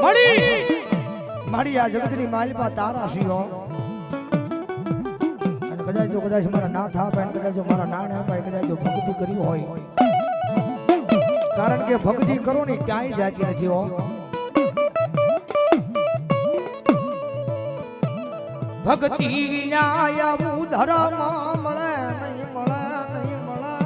મારી આ જગતની માલિપા તારા શિયો અને કદાચ જો મારા ના થા પાય કદાચ જો મારા ના ના પાય કદાચ જો ભક્તિ કરી હોય કારણ કે ભક્તિ કરો ને ક્યાંય જાતી નથી હો ભક્તિ વિના ધર્મ મળે નહીં મળે નહીં મળે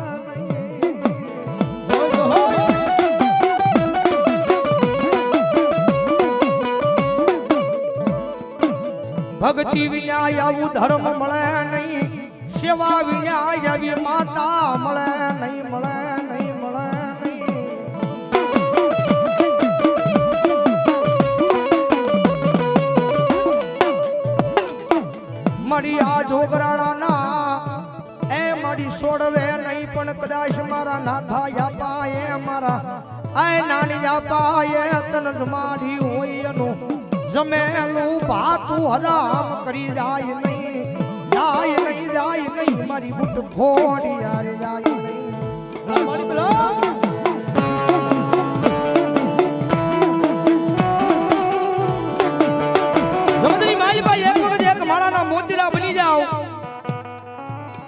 ભક્તિ વિના આવું ધર્મ મળે નહીં સેવા વિના આવી માતા મળે નહીં મળે નહીં મળે મારી આ જોગરાણા એ મારી છોડવે નહીં પણ કદાચ મારા નાથા યાપાએ મારા આ નાની યાપાએ તન જ મારી હોય એનું જમેલું ભાતું હરામ કરી જાય નહીં મારી બુટ ખોડી યાર જાય નહીં મારી બલા જમદરી માલભાઈ એક વખત એક માળાના મોતીડા બની જાવ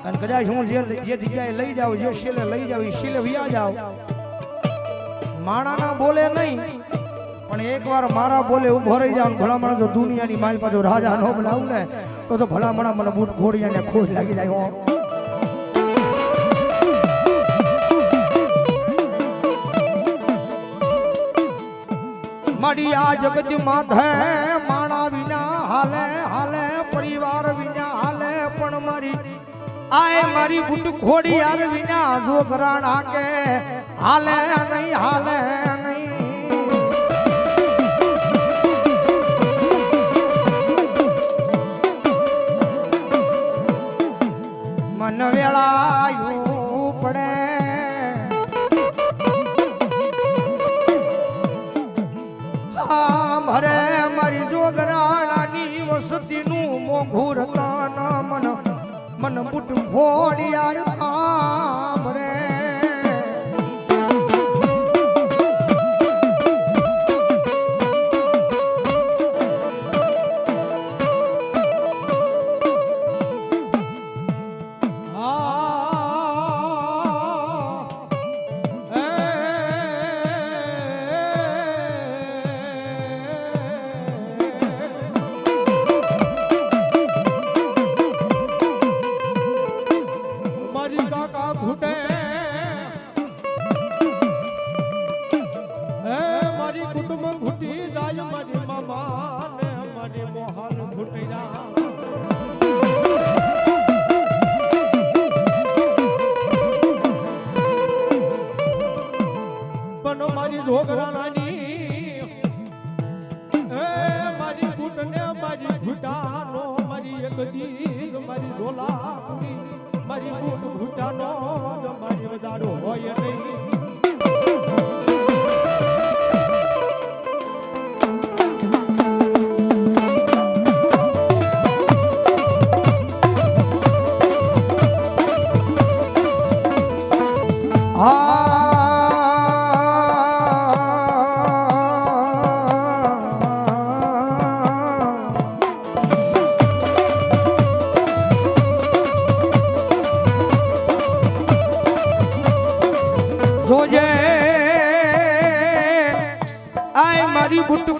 અને કદાચ હું જે જગ્યાએ લઈ જાવ જે શીલે લઈ જાવ એ શીલે વિયા જાવ માળાના બોલે નહીં પણ એકવાર મારા બોલે ઉભો રહી જાવ ભલામણ જો દુનિયાની માલ પાછો રાજા નો બનાવું ને તો ભલામણ મને બૂટ ઘોડિયાને ખોજ લાગી જાય હો મારી આ જગત માથે માણા વિના હાલે હાલે પરિવાર વિના હાલે પણ મારી આય મારી બૂટ ઘોડિયાર વિના જો ઘરાણા કે હાલે નહીં હાલે નહીં મન વેળાયું પડે હા ભરે મારી જોગરાણાની વસતીનું મોઘું રતાન મન બુટ ઘોડિયાર ભરે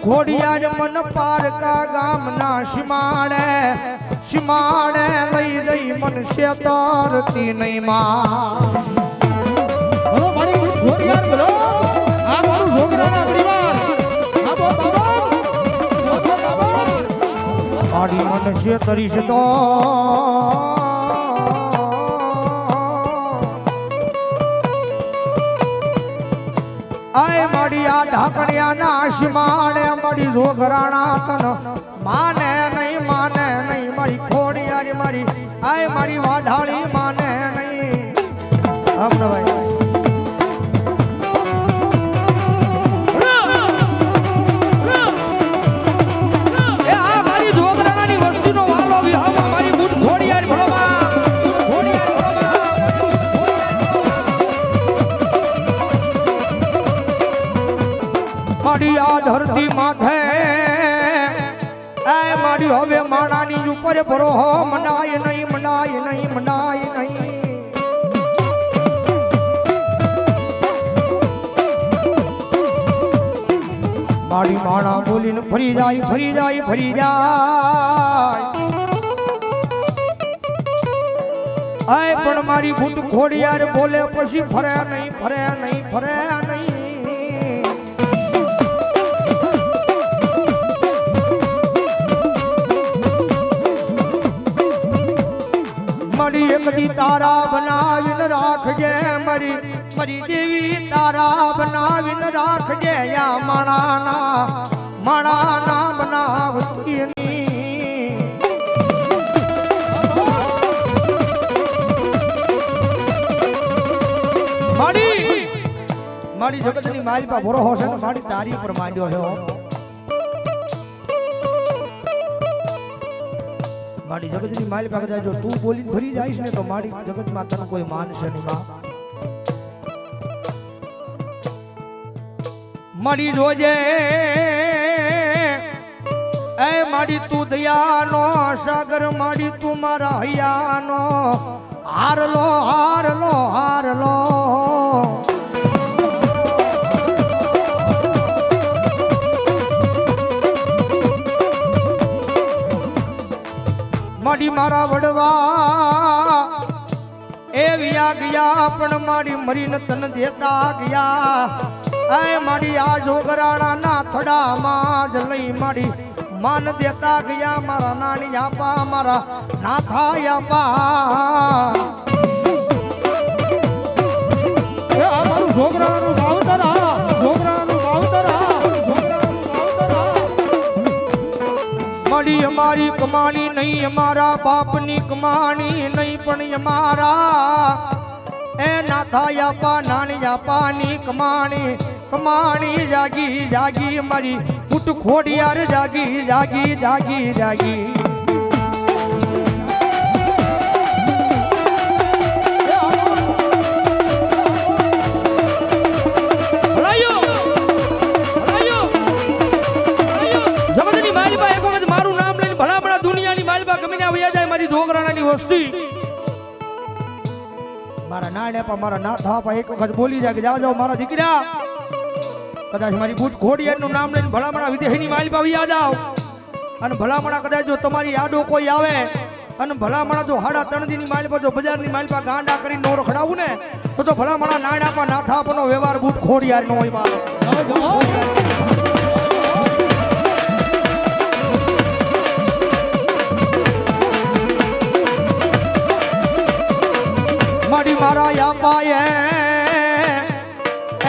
ઘોડિયાર મન પારકા ગામના સીમાડે લઈ જઈ મન શેતારતી નહીં માં બોલો મારી ઘોડિયાર બોલો આ મારું જોગરાણા પરિવાર આ બાબા મારી મન શેતરી છે તો આય મારી આ ઢાકણિયાના આશમાડે મારી જોગરાણા તન માને નહીં મારી ખોડિયારી મારી આય મારી વાઢાળી માને નહીં હમણાં ભાઈ ધરતી માથે મારી હવે માણાની ઉપર ભરોહો મનાય નહીં મનાય નહીં મનાય નહીં મારી માણા બોલીને ફરી જાય ફરી જાય ફરી જાય આય પણ મારી ભૂત ખોડિયાર બોલે પછી ફરે નહીં ફરે નહીં ફરે નહીં મારી એક દી તારા બનાવીને રાખજે મારી મારી દેવી તારા બનાવીને રાખજે યા માણાના બનાવતી મારી જગતની માલિકા ભરોહો છે ને મારી તારી પર માંડ્યો છે મારી જગતની માલિકા કદાચ જો તું બોલીને ભરી જઈશ ને તો મારી જગતમાં તને કોઈ માનશે નહીં માં મારી જોજે એ મારી તું દયાનો સાગર મારી તું મારા હૈયાનો હારલો હારલો હારલો મારી મારા વડવા એ વ્યા ગયા પણ મારી મરીને તન દેતા ગયા એ મારી આ જોગરાણા ના થડામાં જ લઈ મારી માન દેતા ગયા મારા નાની આપા મારા નાથા આપા એ આ મારું જોગરાણાનું વાવતર આ જોગરાણાનું વાવતર આ મારી અમારી કમાણી નહીં અમારા બાપની કમાણી નહીં પણ અમારા એ નાથા આપા નાની આપાની કમાણી કમાણી જાગી જાગી મારી પુટ ખોડિયાર જાગી જાગી જાગી જાગી વસ્તી મારા નાણ્યા મારા નાથા પા એક વખત બોલી જાય કે જાઓ જાઓ મારા દીકરા કદાચ મારી બૂટ ઘોડિયાનું નામ લઈને ભલામણા વિદેહની માલિકા આવી જાવ અને ભલામણા કદાચ જો તમારી આડો કોઈ આવે અને ભલામણા જો હાડા તણદીની માલિકા જો બજારની માલિકા ગાંડા કરીને નો રખડાવું ને તો ભલામણા નાણ્યા પા નાથા પનો વ્યવહાર બૂટ ઘોડિયાર નો હોય બા મારા યાપાએ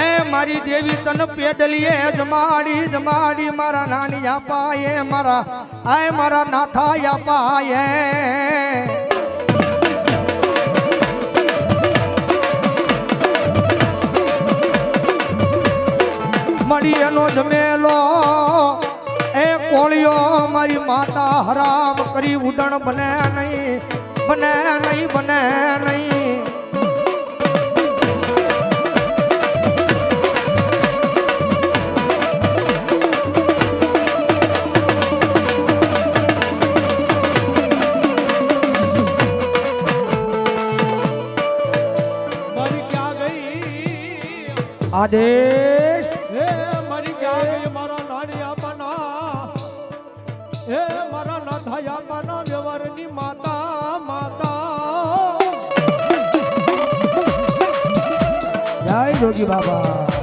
એ મારી દેવી તન પેડલીએ જમાડી જમાડી મારા નાની યાપાએ મારા આય મારા નાથા યાપાએ મળી એનો જમેલો એ કોળિયો મારી માતા હરામ કરી ઉડણ બને નહીં બને નહીં બને નહીં आदेश हे मरी गया मारा नानिया बना हे मारा नाथाया बना व्यवहारनी माता माता जय जोगी बाबा।